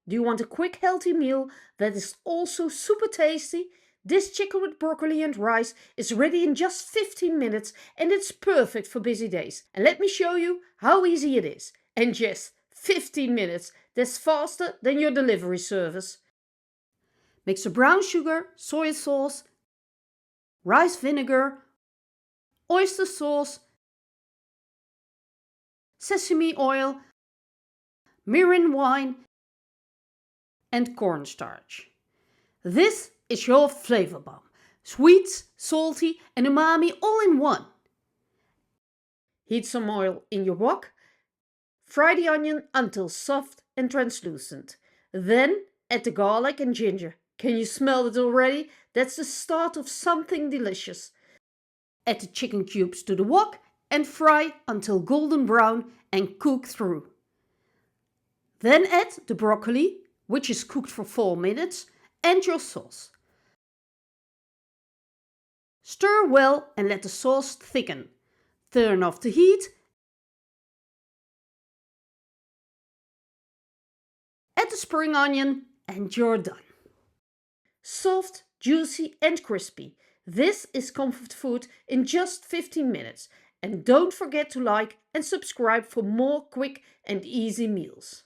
Do you want a quick healthy meal that is also super tasty? This chicken with broccoli and rice is ready in just 15 minutes and it's perfect for busy days. And let me show you how easy it is. And just 15 minutes, that's faster than your delivery service. Mix the brown sugar, soy sauce, rice vinegar, oyster sauce, sesame oil, mirin wine and cornstarch. This is your flavor bomb. Sweet, salty and umami all in one. Heat some oil in your wok. Fry the onion until soft and translucent. Then add the garlic and ginger. Can you smell it already? That's the start of something delicious. Add the chicken cubes to the wok and fry until golden brown and cook through. Then add the broccoli, which is cooked for 4 minutes, and your sauce. Stir well and let the sauce thicken. Turn off the heat. Add the spring onion and you're done. Soft, juicy and crispy. This is comfort food in just 15 minutes. And don't forget to like and subscribe for more quick and easy meals.